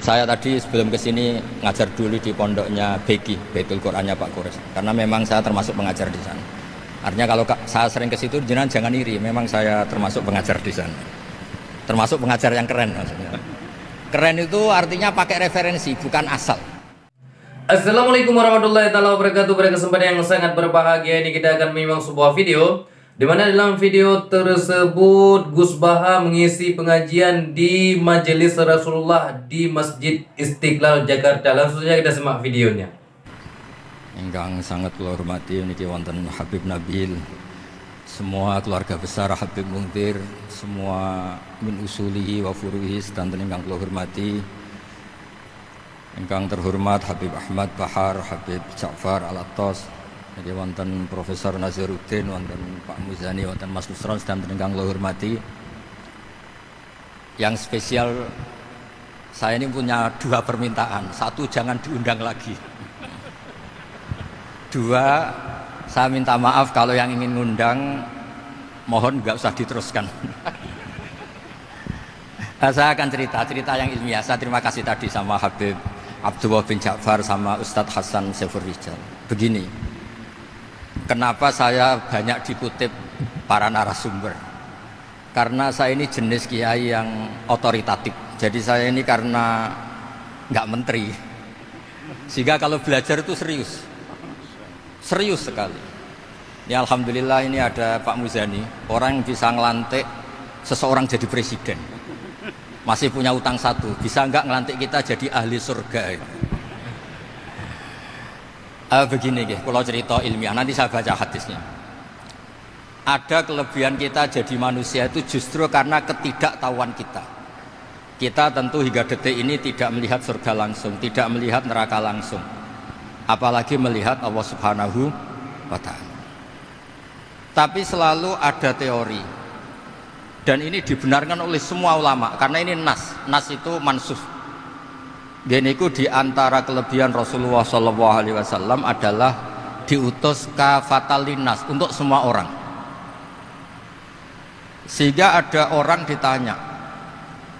Saya tadi sebelum kesini ngajar dulu di pondoknya Beki, Baitul Qurannya Pak Kures. Karena memang saya termasuk pengajar di sana. Artinya kalau saya sering ke situ, jangan iri. Memang saya termasuk pengajar di sana. Termasuk pengajar yang keren maksudnya. Keren itu artinya pakai referensi, bukan asal. Assalamualaikum warahmatullahi wabarakatuh. Pada kesempatan yang sangat berbahagia ini kita akan menyimak sebuah video di mana dalam video tersebut Gus Baha mengisi pengajian di Majelis Rasulullah di Masjid Istiqlal Jakarta. Langsung saja kita simak videonya. Ingkang sangat kula hormati niki wonten Habib Nabil, semua keluarga besar Habib Mungtir, semua min usulihi wa furuhi sedanten ingkang kula hormati. Ingkang terhormat Habib Ahmad Bahar, Habib Ja'far Al-Attas, jadi wonten Profesor Naziruddin, wonten Pak Muzani, wonten Mas Nusron sedanten ingkang kula hormati. Yang spesial saya ini punya dua permintaan. Satu, jangan diundang lagi. Dua, saya minta maaf kalau yang ingin ngundang mohon nggak usah diteruskan. Saya akan cerita yang ilmiah. Saya terima kasih tadi sama Habib Abdullah bin Ja'far sama Ustadz Hasan Saifur Rijal. Begini, kenapa saya banyak dikutip para narasumber? Karena saya ini jenis kiai yang otoritatif. Jadi saya ini karena nggak menteri, sehingga kalau belajar itu serius sekali. Ya alhamdulillah ini ada Pak Muzani, orang yang bisa ngelantik seseorang jadi presiden. Masih punya utang satu, bisa nggak ngelantik kita jadi ahli surga? Begini kalau cerita ilmiah, nanti saya baca hadisnya. Ada kelebihan kita jadi manusia itu justru karena ketidaktahuan kita. Kita tentu hingga detik ini tidak melihat surga langsung, tidak melihat neraka langsung, apalagi melihat Allah Subhanahu wa Ta'ala. Tapi selalu ada teori. Dan ini dibenarkan oleh semua ulama karena ini nas itu mansuh. Dan itu diantara kelebihan Rasulullah SAW adalah diutus kafatan linnas untuk semua orang. Sehingga ada orang ditanya,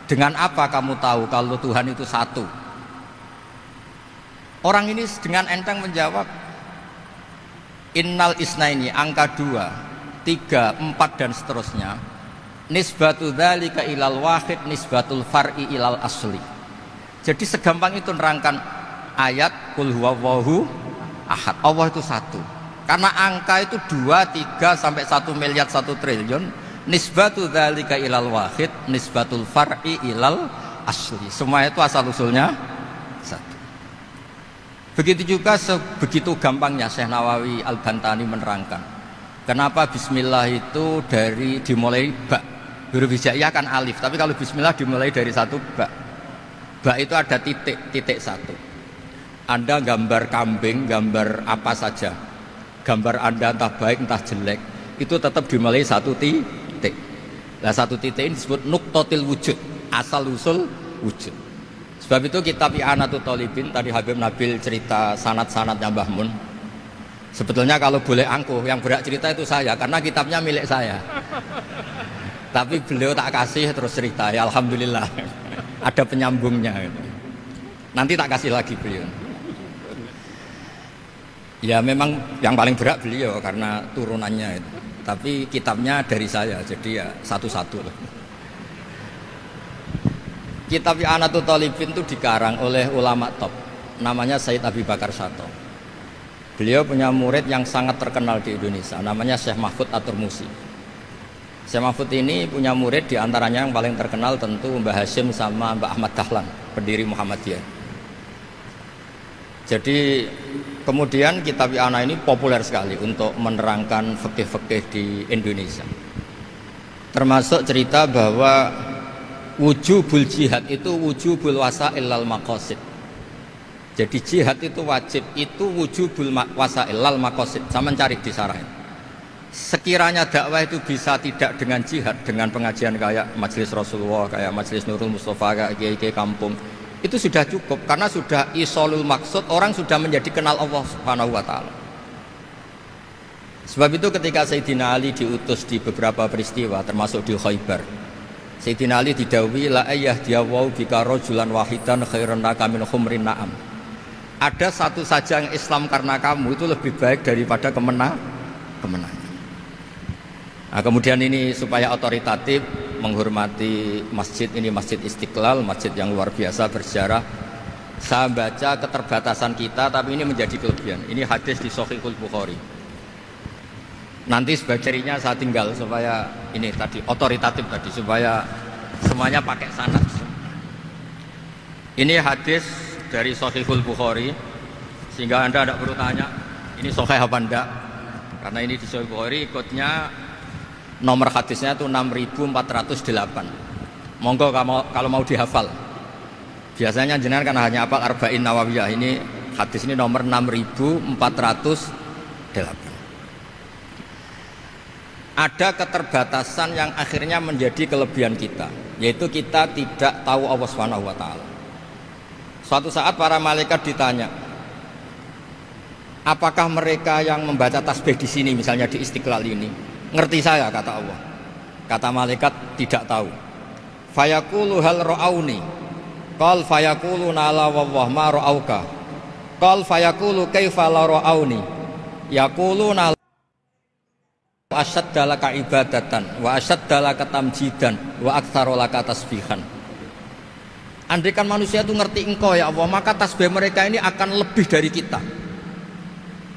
dengan apa kamu tahu kalau Tuhan itu satu? Orang ini dengan enteng menjawab, innal isnaini, angka 2, 3, 4 dan seterusnya. Nisbatu dzalika ilal wahid nisbatul far'i ilal asli. Jadi segampang itu nerangkan ayat qul huwallahu ahad. Allah itu satu. Karena angka itu 2, 3 sampai 1 miliar 1 triliun. Nisbatu dzalika ilal wahid nisbatul far'i ilal asli. Semua itu asal usulnya satu. Begitu juga begitu gampangnya Syekh Nawawi Al-Bantani menerangkan. Kenapa bismillah itu dimulai ba. Huruf hijaiyah kan alif, tapi kalau bismillah dimulai dari satu ba. Ba itu ada titik satu. Anda gambar kambing, gambar apa saja, gambar Anda entah baik entah jelek, itu tetap dimulai satu titik. Nah satu titik ini disebut nuqtatil wujud, asal usul wujud. Sebab itu kitab I'anatul Thalibin, tadi Habib Nabil cerita sanad-sanadnya Mbah Mun. Sebetulnya kalau boleh angkuh, yang berhak cerita itu saya, karena kitabnya milik saya. Tapi beliau tak kasih terus cerita, ya alhamdulillah ada penyambungnya gitu. Nanti tak kasih lagi beliau. Ya memang yang paling berat beliau karena turunannya itu. Tapi kitabnya dari saya, jadi ya satu-satu lah. Kitab I'anatul Thalibin itu dikarang oleh ulama top, namanya Said Abi Bakar Sato. Beliau punya murid yang sangat terkenal di Indonesia, namanya Syekh Mahfud At-Turmusi. Syekh Mahfud ini punya murid diantaranya yang paling terkenal tentu Mbah Hashim sama Mbah Ahmad Dahlan, pendiri Muhammadiyah. Jadi kemudian kitab I'anah ini populer sekali untuk menerangkan fikih-fikih di Indonesia. Termasuk cerita bahwa wujubul jihad itu wujubul wasail lal maqasid. Jadi jihad itu wajib, itu wujubul wasail lal maqasid. Sama cari di sarah. Sekiranya dakwah itu bisa tidak dengan jihad, dengan pengajian kayak Majelis Rasulullah, kayak Majelis Nurul Mustafa, kayak kiai-kiai kampung, itu sudah cukup karena sudah isolul maksud, orang sudah menjadi kenal Allah Subhanahu wa Ta'ala. Sebab itu ketika Sayyidina Ali diutus di beberapa peristiwa termasuk di Khaybar, Sayyidina Ali didhawuhi la ayyah diawu bika rajulan wahidan khairan laka min khumrin na'am. Ada satu saja yang Islam karena kamu itu lebih baik daripada kemenangan. Nah, kemudian ini supaya otoritatif menghormati masjid ini, Masjid Istiqlal, masjid yang luar biasa bersejarah. Saya baca keterbatasan kita, tapi ini menjadi kelebihan. Ini hadis di Shahihul Bukhari. Nanti sebagainya saya tinggal supaya ini tadi otoritatif tadi, supaya semuanya pakai sanad. Ini hadis dari Shahihul Bukhari, sehingga Anda tidak perlu tanya ini sahih apa enggak, karena ini di Shahihul Bukhari, ikutnya nomor hadisnya itu 6408. Monggo kalau mau dihafal. Biasanya jenengan kan hanya hafal Arba'in Nawawiyah. Ini hadis ini nomor 6408. Ada keterbatasan yang akhirnya menjadi kelebihan kita, yaitu kita tidak tahu Allah Subhanahu wa taala. Suatu saat para malaikat ditanya, apakah mereka yang membaca tasbih di sini, misalnya di Istiqlal ini, ngerti saya? Kata Allah. Kata malaikat, tidak tahu. Fayaqulu hal ra'auni. Qal fayaqulu nala wallah ma ra'auka. Qal fayaqulu kaifa la ra'auni. Yaquluna asyadda ibadatan wa asyadda tamjidan wa aktsara laka tasbihan. Andaikan manusia itu ngerti engkau ya Allah, maka tasbih mereka ini akan lebih dari kita.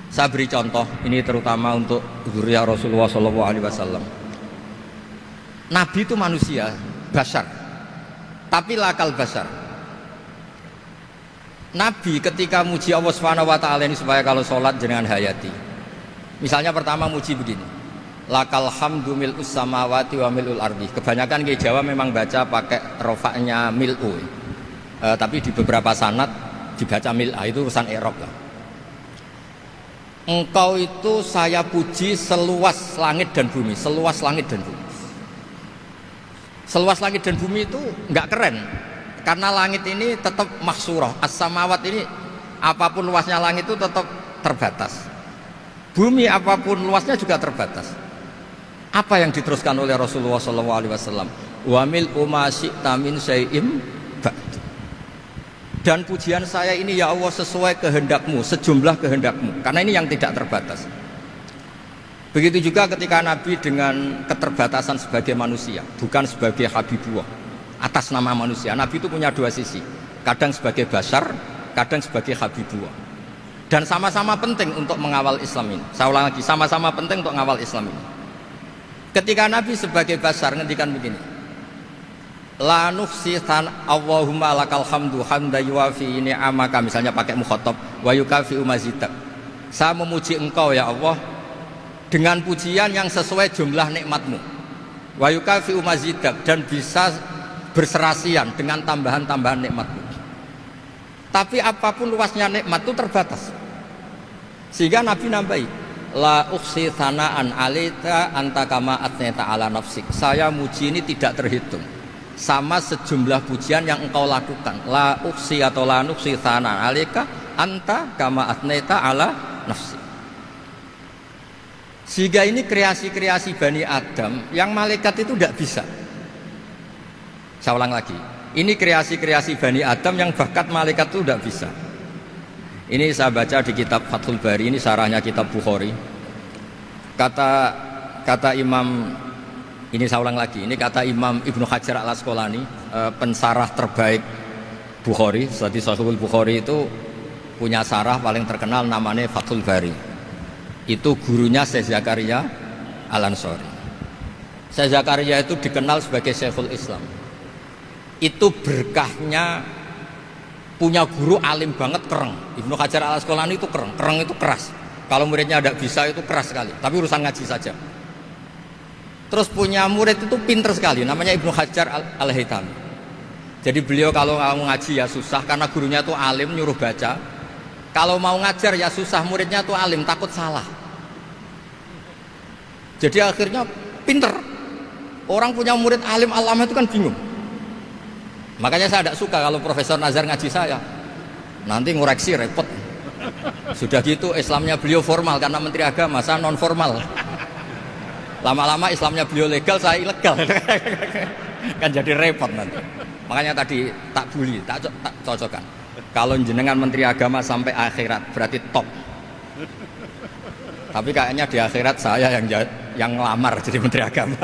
Saya beri contoh, ini terutama untuk dzurriyyah Rasulullah SAW. Nabi itu manusia, bashar, tapi lakal bashar. Nabi ketika muji Allah SWT ini supaya kalau sholat jangan hayati. Misalnya pertama muji begini, lakal hamdu mil'us samawati wa mil'ul ardi. Kebanyakan di Jawa memang baca pakai rofaknya mil'u, tapi di beberapa sanad dibaca mil'a, itu urusan i'rab lah. Engkau itu saya puji seluas langit dan bumi, seluas langit dan bumi. Seluas langit dan bumi itu enggak keren, karena langit ini tetap mahsurah, as-samawat ini apapun luasnya langit itu tetap terbatas. Bumi apapun luasnya juga terbatas. Apa yang diteruskan oleh Rasulullah SAW? Wa mil'u ma syi'ta min syai'im ba'du. Dan pujian saya ini ya Allah sesuai kehendakmu, sejumlah kehendakmu, karena ini yang tidak terbatas. Begitu juga ketika Nabi dengan keterbatasan sebagai manusia, bukan sebagai habibullah, atas nama manusia. Nabi itu punya dua sisi, kadang sebagai bashar, kadang sebagai habibullah. Dan sama-sama penting untuk mengawal Islam ini. Saya ulang lagi, sama-sama penting untuk mengawal Islam ini. Ketika Nabi sebagai bashar ngendikan begini, la nuhsitan Allahumma lakal hamdu hamda yuwafi ni'amaka, misalnya pakai mukhatab, wa yukafi mazidak. Saya memuji engkau ya Allah dengan pujian yang sesuai jumlah nikmatmu, wa yukafi mazidak, dan bisa berserasian dengan tambahan-tambahan nikmatmu. Tapi apapun luasnya nikmat itu terbatas, sehingga Nabi nambahi, la ukhsi thana'an alaika anta kama atneta ala nafsik. Saya muji ini tidak terhitung, sama sejumlah pujian yang engkau lakukan. La ukhsi atau la nukhsi thana'an alaika anta kama atneta ala nafsik. Sehingga ini kreasi-kreasi Bani Adam yang malaikat itu tidak bisa. Saya ulang lagi, ini kreasi-kreasi Bani Adam yang bakat malaikat itu tidak bisa. Ini saya baca di kitab Fathul Bari, ini sarahnya kitab Bukhari. Kata Imam, ini saya ulang lagi, ini kata Imam Ibnu Hajar al-Asqalani, pensarah terbaik Bukhari. Jadi Sahihul Bukhari itu punya sarah paling terkenal namanya Fathul Bari. Itu gurunya Syekh Zakaria Al-Ansari. Syekh Zakaria itu dikenal sebagai Syekhul Islam. Itu berkahnya punya guru alim banget, kereng. Ibnu Hajar al-Asqalani itu kereng itu keras. Kalau muridnya tidak bisa itu keras sekali, tapi urusan ngaji saja. Terus punya murid itu pinter sekali, namanya Ibnu Hajar al-Haytami. Jadi beliau kalau mau ngaji ya susah, karena gurunya itu alim, nyuruh baca. Kalau mau ngajar ya susah, muridnya itu alim, takut salah. Jadi akhirnya pinter. Orang punya murid alim alama itu kan bingung. Makanya saya tidak suka kalau Profesor Nazar ngaji saya, nanti ngoreksi repot. Sudah gitu Islamnya beliau formal karena Menteri Agama, saya non formal. Lama-lama Islamnya beliau legal, saya ilegal. Kan jadi repot nanti. Makanya tadi tak bully, tak cocokkan. Kalau jenengan Menteri Agama sampai akhirat berarti top. Tapi kayaknya di akhirat saya yang ngelamar jadi Menteri Agama.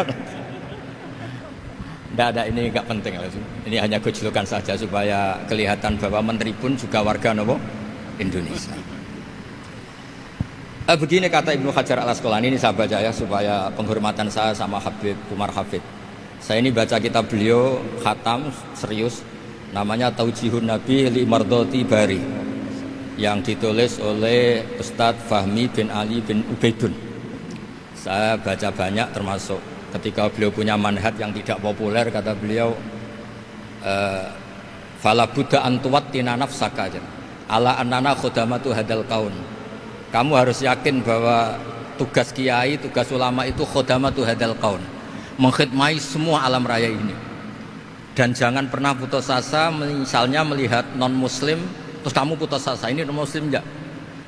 Tidak ada, ini nggak penting. Ini hanya gojlokan saja supaya kelihatan bahwa menteri pun juga warga nopo Indonesia. Begini kata Ibnu Hajar Al-Asqalani, ini saya baca ya supaya penghormatan saya sama Habib Umar Hafid. Saya ini baca kitab beliau khatam serius, namanya Taujihun Nabi li Mardhati Bari, yang ditulis oleh Ustadz Fahmi bin Ali bin Ubaidun. Saya baca banyak, termasuk ketika beliau punya manhaj yang tidak populer, kata beliau fala buddha antuwattina nafsaka ala annana khudamatu hadal kaun. Kamu harus yakin bahwa tugas kiai, tugas ulama itu khudamatu hadal kaun, mengkhidmati semua alam raya ini. Dan jangan pernah putus asa, misalnya melihat non muslim terus kamu putus asa, ini non muslim enggak.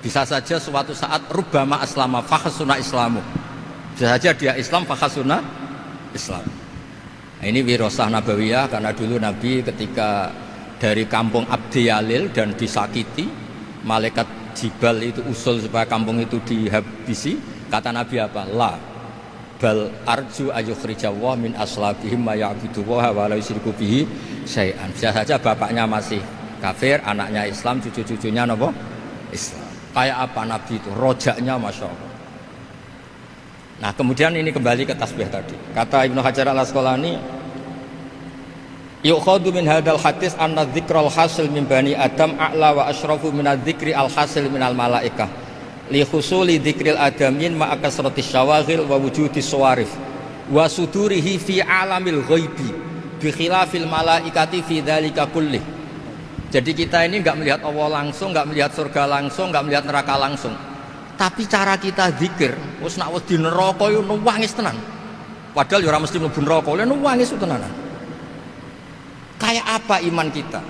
Bisa saja suatu saat rubbama aslama fakhasuna islamu, bisa saja dia Islam fakhasuna Islam. Nah, ini wirasah nabawiyah, karena dulu Nabi ketika dari kampung Abdi Yalil dan disakiti, malaikat Jibal itu usul supaya kampung itu dihabisi. Kata Nabi apa? La bal arju ayukhrijawah min aslabihim ma ya'buduwaha wa la yusyriku bihi syai'an. Bisa saja bapaknya masih kafir, anaknya Islam, cucu-cucunya apa? Islam. Kayak apa Nabi itu? Rojaknya Masya Allah. Nah kemudian ini kembali ke tasbih tadi. Kata Ibnu Hajar Al-Asqalani, yukhadu min hadal hadis anna dzikral hasil min bani Adam a'la wa asyrafu min adzikri al hasil min al malaikah li husuli dzikril adamin ma kasratis syawaghil wa wujudis sawarif wa sudurihi fi alamil ghaibi bi khilafil malaikati fi dzalika kullih. Jadi kita ini enggak melihat Allah langsung, enggak melihat surga langsung, enggak melihat neraka langsung. Tapi cara kita zikir, wis nak wis di neraka yo nuwangis tenan. Padahal yo ora mesti mlebu neraka, lha nuwangis tenanan. Kayak apa iman kita?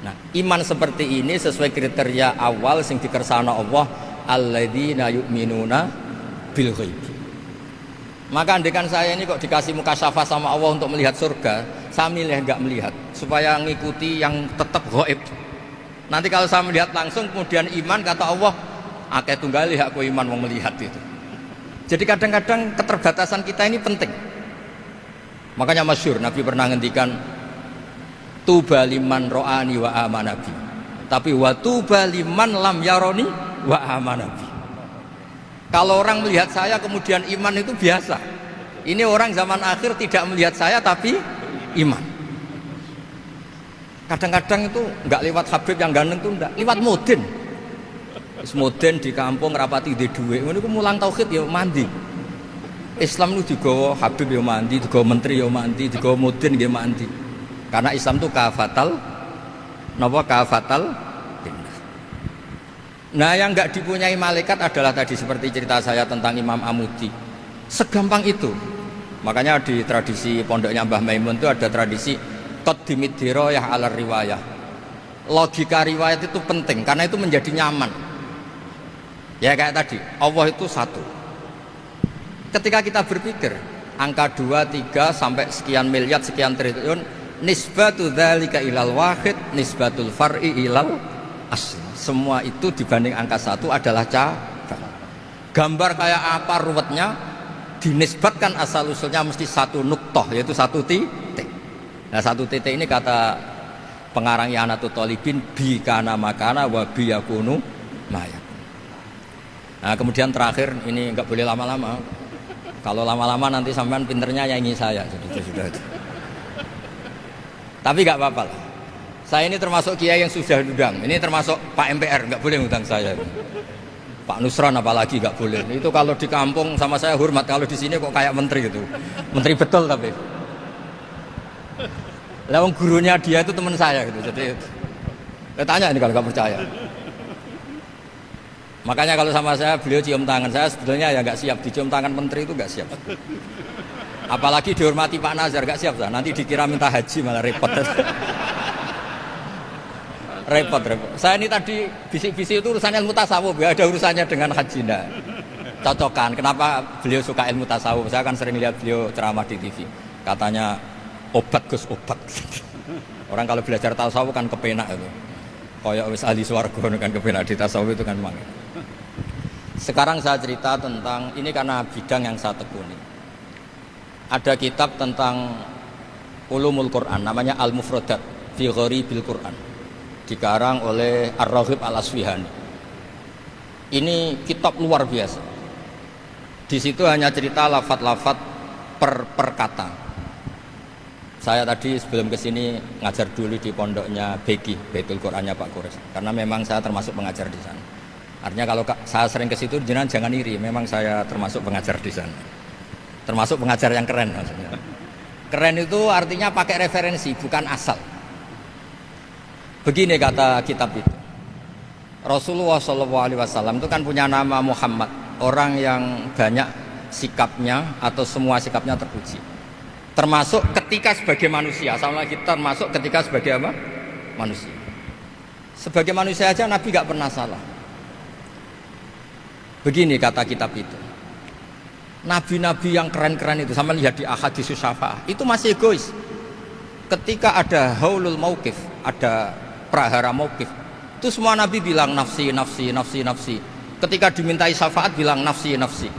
Nah, iman seperti ini sesuai kriteria awal sing dikersana Allah, alladzina yu'minuna bil ghaib. Maka andekan saya ini kok dikasih mukasyafah sama Allah untuk melihat surga, saya milih enggak melihat supaya ngikuti yang tetap gaib. Nanti kalau saya melihat langsung kemudian iman, kata Allah, akeh tunggali aku iman mau melihat itu. Jadi kadang-kadang keterbatasan kita ini penting. Makanya masyhur Nabi pernah ngendikan tuba liman ro'ani wa amanabi, tapi wa tuba liman lam yaroni wa amanabi. Kalau orang melihat saya kemudian iman itu biasa. Ini orang zaman akhir tidak melihat saya tapi iman. Kadang-kadang itu enggak lewat Habib yang ganteng itu, enggak lewat Mudin. Semoden di kampung rapati di duwe, ini mulang tauhid ya mandi. Islam itu digawa Habib ya mandi, digawa menteri ya mandi, digawa mudin ya mandi. Karena Islam itu kafatal, napa kafatal. Nah yang nggak dipunyai malaikat adalah tadi seperti cerita saya tentang Imam Amudi. Segampang itu. Makanya di tradisi pondoknya Mbah Maimun itu ada tradisi qaddimid dirayah ala riwayah. Logika riwayat itu penting karena itu menjadi nyaman. Ya kayak tadi, Allah itu satu. Ketika kita berpikir angka 2, 3 sampai sekian miliar, sekian triliun, nisbatu dzalika ilal wahid, nisbatul far'i ilal asli. Semua itu dibanding angka 1 adalah cabang. Gambar kayak apa ruwetnya, dinisbatkan asal usulnya mesti satu nuktoh, yaitu satu titik. Nah satu titik ini kata pengarang I'anatul Thalibin, bi kana makana wa bi yakunu maya. Nah kemudian terakhir ini nggak boleh lama-lama. Kalau lama-lama nanti sampean pinternya nyanyi saya. Jadi sudah itu. Tapi nggak apa-apa lah. Saya ini termasuk kiai yang sudah diundang. Ini termasuk Pak MPR, nggak boleh ngundang saya. Pak Nusron apalagi nggak boleh. Itu kalau di kampung sama saya hormat. Kalau di sini kok kayak menteri gitu. Menteri betul tapi. Lah gurunya dia itu teman saya gitu. Jadi tanya ini kalau nggak percaya. Makanya kalau sama saya beliau cium tangan, saya sebetulnya ya nggak siap dicium tangan menteri itu nggak siap. Apalagi dihormati Pak Nazar nggak siap, nanti dikira minta haji malah repot. repot. Saya ini tadi bisik-bisik itu urusannya ilmu tasawuf, ya ada urusannya dengan haji ndak. Cocokan. Kenapa beliau suka ilmu tasawuf? Saya kan sering lihat beliau ceramah di TV. Katanya Obat Gus, obat. Orang kalau belajar tasawuf kan kepenak itu. Kayak wis ahli swarga kan kepenak di tasawuf itu kan memang. Sekarang saya cerita tentang ini karena bidang yang saya tekuni. Ada kitab tentang ulumul Quran namanya Al-Mufradat fi Gharibil Quran. Dikarang oleh Ar-Raghib Al-Asfihani. Ini kitab luar biasa. Di situ hanya cerita lafat-lafat per kata. Saya tadi sebelum kesini ngajar dulu di pondoknya Beki, Baitul Qurannya Pak Kures. Karena memang saya termasuk pengajar di sana. Artinya kalau saya sering ke situ jangan iri, memang saya termasuk pengajar di sana. Termasuk pengajar yang keren maksudnya. Keren itu artinya pakai referensi, bukan asal. Begini kata kitab itu. Rasulullah SAW itu kan punya nama Muhammad, orang yang banyak sikapnya atau semua sikapnya terpuji. Termasuk ketika sebagai manusia, sama lagi termasuk ketika sebagai apa? Manusia. Sebagai manusia aja Nabi gak pernah salah. Begini kata kitab itu. Nabi-nabi yang keren-keren itu, sama lihat di Ahaditsus Syafa'ah, itu masih egois. Ketika ada haulul mauqif, ada prahara mauqif, itu semua nabi bilang nafsi, nafsi, nafsi, nafsi. Ketika dimintai syafaat bilang nafsi, nafsi.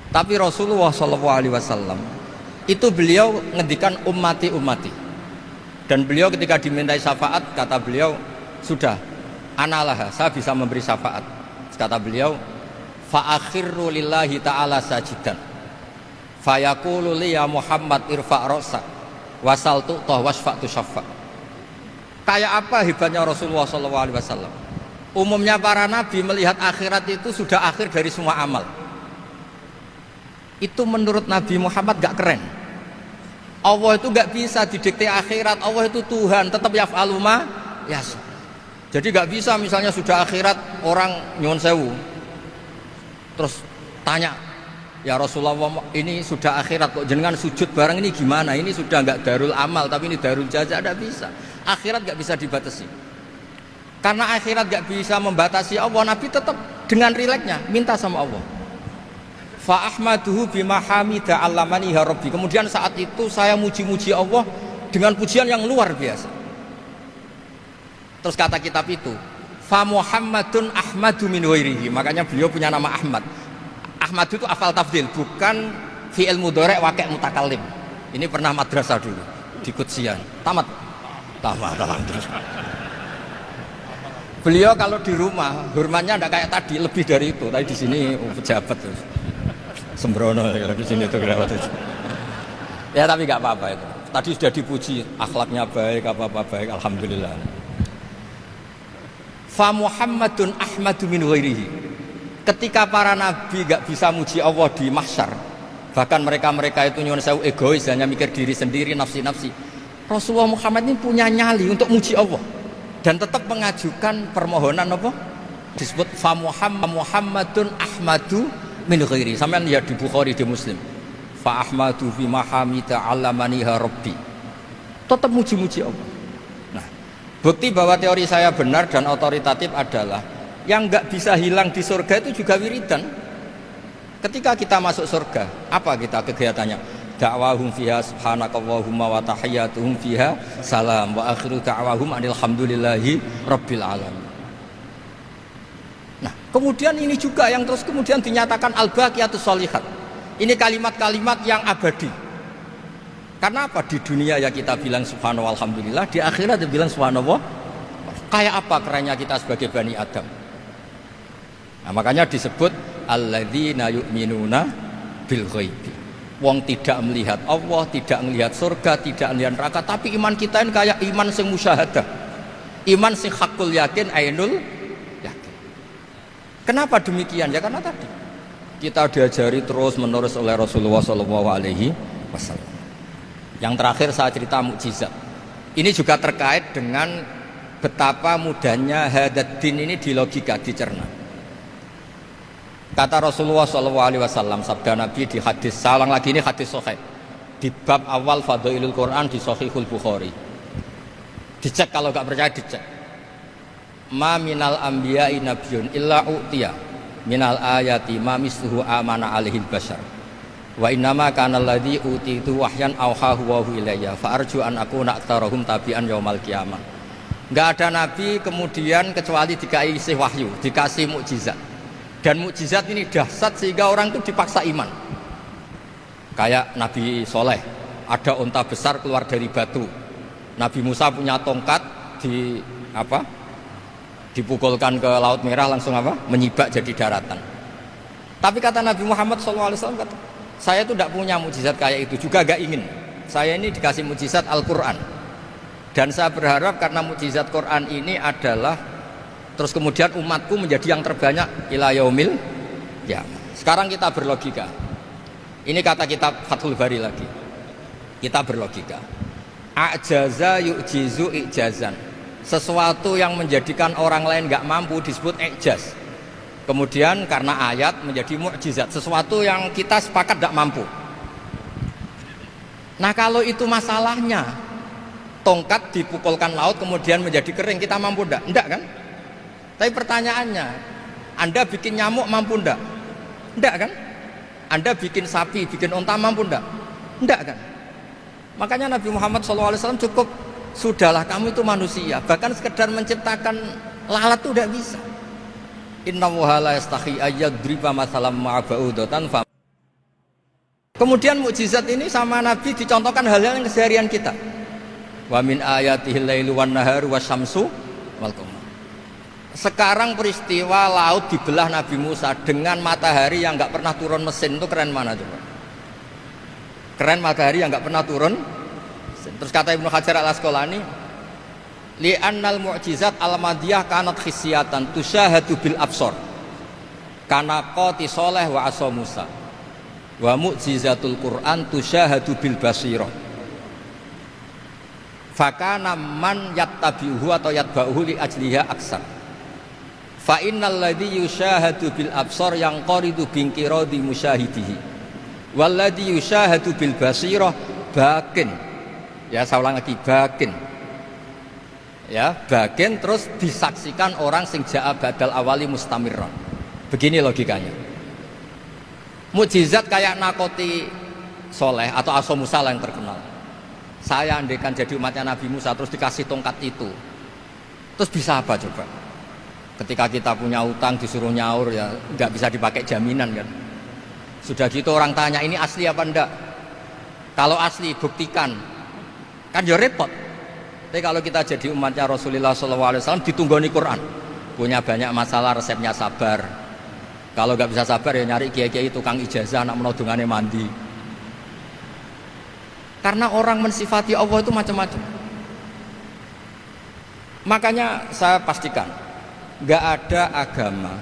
Tapi Rasulullah SAW itu beliau ngendikan ummati, ummati. Dan beliau ketika dimintai syafaat kata beliau, sudah, analah, saya bisa memberi syafaat. Kata beliau, fa'akhirru lillahi ta'ala sajidan fayaqulu li ya Muhammad irfa' ra'sak wasaltu toh wasfa'tu syaffa'. Kayak apa hebatnya Rasulullah SAW? Umumnya para nabi melihat akhirat itu sudah akhir dari semua amal. Itu menurut Nabi Muhammad gak keren. Allah itu gak bisa didikte akhirat. Allah itu Tuhan, tetap yaf'alu ma yasha. Jadi gak bisa misalnya sudah akhirat orang nyuwun sewu terus tanya, ya Rasulullah ini sudah akhirat kok jenengan sujud bareng ini gimana? Ini sudah nggak darul amal tapi ini darul jaza. Tidak bisa. Akhirat nggak bisa dibatasi. Karena akhirat nggak bisa membatasi Allah, Nabi tetap dengan rileksnya minta sama Allah. Fa ahmaduhu bima hamida 'allamani ya rabbi. Kemudian saat itu saya muji-muji Allah dengan pujian yang luar biasa. Terus kata kitab itu, fa Muhammadun Ahmadu min ghairihi. Makanya beliau punya nama Ahmad. Ahmad itu afal tafdil, bukan fi'il mudhari' waqi' mutakallim. Ini pernah madrasah dulu di Kutsian. Tamat. Terus. Beliau kalau di rumah hormatnya enggak kayak tadi, lebih dari itu. Tadi di sini pejabat terus. Sembrono ya di sini tuh kelewat itu. Ya tapi enggak apa-apa itu. Tadi sudah dipuji, akhlaknya baik, apa-apa baik, alhamdulillah. Fa Muhammadun Ahmadu min ghairihi. Ketika para nabi gak bisa muji Allah di mahsyar, bahkan mereka itu nyuwun sewu egois, hanya mikir diri sendiri, nafsi-nafsi. Rasulullah Muhammad ini punya nyali untuk muji Allah dan tetap mengajukan permohonan apa? Disebut fa Muhammadun Ahmadu min ghairihi. Sampeyan lihat di Bukhari, di Muslim. Fa Ahmadu fi mahamida 'allamani rabbi. Tetap muji-muji Allah. Bukti bahwa teori saya benar dan otoritatif adalah yang nggak bisa hilang di surga itu juga wiridan. Ketika kita masuk surga, apa kita kegiatannya? Da'wahum fiha subhanakallahumma wa tahiyyatuhum fiha salam wa akhiru da'wahum alhamdulillahi rabbil alamin. Nah, kemudian ini juga yang terus kemudian dinyatakan al-baqiyatus sholihat. Ini kalimat-kalimat yang abadi. Karena apa? Di dunia ya kita bilang subhanallah alhamdulillah, di akhirat dia bilang subhanallah. Kayak apa kerennya kita sebagai Bani Adam? Nah, makanya disebut alladzina yu'minuna bil ghaibi. Wong tidak melihat Allah, tidak melihat surga, tidak melihat neraka, tapi iman kita ini kayak iman sing musyahadah. Iman sing hakul yakin, ainul yakin. Kenapa demikian? Ya karena tadi kita diajari terus menerus oleh Rasulullah SAW. Yang terakhir saya cerita mukjizat. Ini juga terkait dengan betapa mudahnya hadaddin ini di logika, dicerna. Kata Rasulullah SAW, sabda Nabi di hadis, saya ulang lagi ini hadis sahih, di bab awal Fadailul Quran di Sahihul Bukhari. Dicek kalau nggak percaya dicek. Ma minal anbiya'i nabiyyun illa u'tiya minal ayati ma misluhu amana alaihil bashar. Wa innama kana alladzi utitu wahyan auhahu wa ilayya fa arju an akuna aktsarahum tabi'an yaumal qiyamah. Enggak ada nabi kemudian kecuali dikasih wahyu, dikasih mukjizat. Dan mukjizat ini dahsyat sehingga orang itu dipaksa iman. Kayak Nabi Soleh, ada unta besar keluar dari batu. Nabi Musa punya tongkat dipukulkan ke Laut Merah langsung menyibak jadi daratan. Tapi kata Nabi Muhammad SAW, saya itu tidak punya mukjizat kayak itu, juga gak ingin. Saya ini dikasih mukjizat Al-Quran. Dan saya berharap karena mukjizat Quran ini adalah terus kemudian umatku menjadi yang terbanyak ila yaumil ya. Sekarang kita berlogika. Ini kata kitab Fathul Bari lagi. Kita berlogika. A'jaza yu'jizu i'jazan. Sesuatu yang menjadikan orang lain nggak mampu disebut i'jaz. Kemudian karena ayat menjadi mukjizat, sesuatu yang kita sepakat tidak mampu. Nah kalau itu masalahnya, tongkat dipukulkan laut kemudian menjadi kering, kita mampu enggak? Enggak kan? Tapi pertanyaannya, Anda bikin nyamuk mampu enggak? Enggak kan? Anda bikin sapi, bikin unta mampu enggak? Enggak kan? Makanya Nabi Muhammad SAW cukup, sudahlah kamu itu manusia, bahkan sekedar menciptakan lalat itu enggak bisa. Innallaha la yastahi ayyadriba masalam ma'ba'udatan. Kemudian mukjizat ini sama Nabi dicontohkan hal-hal yang keseharian kita. Wa min ayatihil lailu wan naharu wasyamsu wal qamar. Sekarang peristiwa laut dibelah Nabi Musa dengan matahari yang enggak pernah turun mesin, itu keren mana coba? Keren matahari yang enggak pernah turun mesin. Terus kata Ibnu Hajar Al-Asqalani, li'annal mu'jizat al-madiyah kanat khisyatan tusyahadu bil absor kana qati soleh wa asa Musa wa mu'jizatul Qur'an tusyahadu bil basirah fakana man yattabi'uhu atau yatba'uhu li ajliha aksar fa innal ladzi yusyahadu bil absor yang qaridu bingkiradi musyahidihi wal ladzi yusyahadu bil basirah bakin, ya saya ulang lagi, bakin, ya bagian terus disaksikan orang sing ja'a badal awali mustamirron. Begini logikanya. Mukjizat kayak nakoti Soleh atau Aso Musa yang terkenal. Saya andaikan jadi umatnya Nabi Musa terus dikasih tongkat itu, terus bisa apa coba? Ketika kita punya utang disuruh nyaur, ya nggak bisa dipakai jaminan kan. Sudah gitu orang tanya ini asli apa enggak? Kalau asli buktikan, kan ya repot. Tapi kalau kita jadi umatnya Rasulullah SAW ditunggoni Quran, punya banyak masalah resepnya sabar. Kalau nggak bisa sabar ya nyari kiai-kiai tukang ijazah, anak menodongannya mandi. Karena orang mensifati Allah itu macam-macam. Makanya saya pastikan nggak ada agama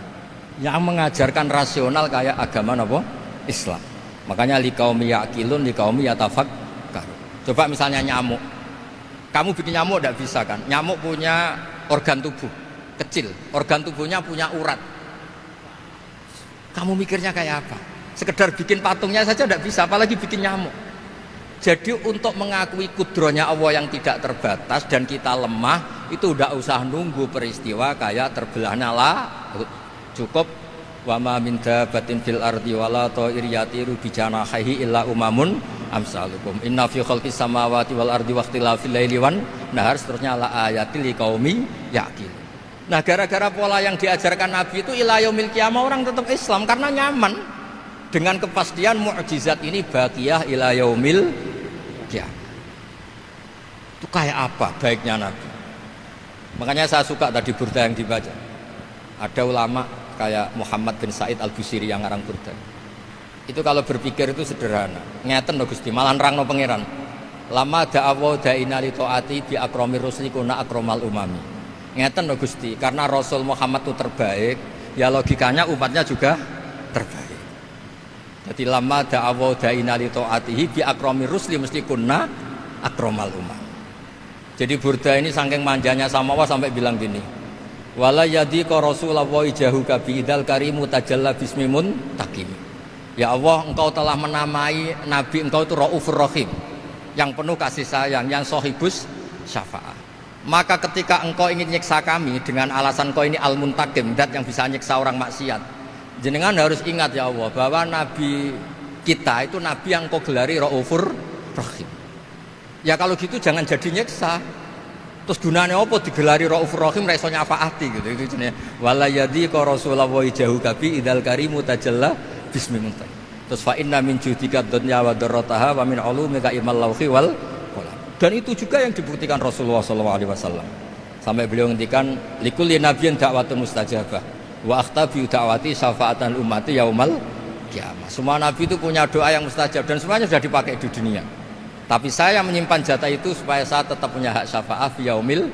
yang mengajarkan rasional kayak agama apa? Islam. Makanya liqaumi yaqilun liqaumi yatafakkarun. Coba misalnya nyamuk. Kamu bikin nyamuk tidak bisa kan? Nyamuk punya organ tubuh kecil, organ tubuhnya punya urat. Kamu mikirnya kayak apa? Sekedar bikin patungnya saja tidak bisa, apalagi bikin nyamuk. Jadi untuk mengakui kudrohnya Allah yang tidak terbatas dan kita lemah, itu tidak usah nunggu peristiwa kayak terbelahnya laut. Cukup wa ma min dabatin fil ardi wala ta'ir yatiru bi janahihi illa umamun amsalukum inna fi khalqis samawati wal ardi waqtilafil laili wan nahar, seterusnya la ayatil liqaumi yaqil. Nah gara-gara pola yang diajarkan Nabi itu ila yaumil qiyamah orang tetap Islam karena nyaman dengan kepastian mukjizat ini baqiyah ila yaumil qiyamah. Itu kayak apa baiknya Nabi. Makanya saya suka tadi burda yang dibaca. Ada ulama kayak Muhammad bin Said Al-Busiri yang ngarang burda. Itu kalau berpikir itu sederhana. Ngeten lho Gusti, malah nerangno pangeran. Lama da'awa da'ina li ta'ati bi akramir rusli kuna akramal umami. Ngeten lho Gusti, karena Rasul Muhammad itu terbaik, ya logikanya umatnya juga terbaik. Jadi lama da'awa da'ina li ta'atihi bi akramir rusli mesti kuna akramal umami. Jadi burda ini saking manjanya sama Allah sampai bilang gini. Wala yadika Rasulullah jahuka biidal karimu tajalla bismimun takim. Ya Allah, engkau telah menamai Nabi engkau itu Raufur Rahim, yang penuh kasih sayang, yang sohibus syafa'ah. Maka ketika engkau ingin nyiksa kami dengan alasan engkau ini al-muntakim, dat yang bisa nyiksa orang maksiat, jenengan harus ingat ya Allah bahwa Nabi kita itu nabi yang kau gelari Raufur Rahim. Ya kalau gitu jangan jadi nyeksa. Terus gunanya apa digelari Raufur Rahim ra iso nyafaati gitu. Itu jenenge wala yadi ka Rasulullah jahu kabi idal karimu tajalla bismi muntah. Terus fa inna min judika dunya wa darrataha wa min ulumika ilmal lauhi wal qalam. Dan itu juga yang dibuktikan Rasulullah SAW. Sampai beliau ngendikan likulli nabiyyin da'watun mustajabah wa akhtabi da'wati syafaatan ummati yaumal kiamah. Semua nabi itu punya doa yang mustajab dan semuanya sudah dipakai di dunia. Tapi saya menyimpan jatah itu supaya saya tetap punya hak syafaat fi yaumil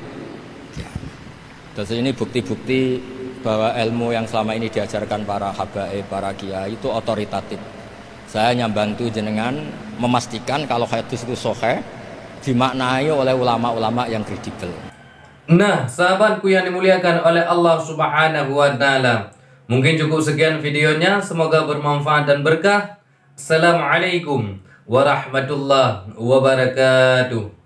kiamah. Terus ini bukti-bukti bahwa ilmu yang selama ini diajarkan para habaib, para kiai itu otoritatif. Saya hanya bantu jenengan memastikan kalau hadis itu sahih dimaknai oleh ulama-ulama yang kredibel. Nah, sahabatku yang dimuliakan oleh Allah Subhanahu wa taala. Mungkin cukup sekian videonya, semoga bermanfaat dan berkah. Assalamualaikum warahmatullahi wabarakatuh.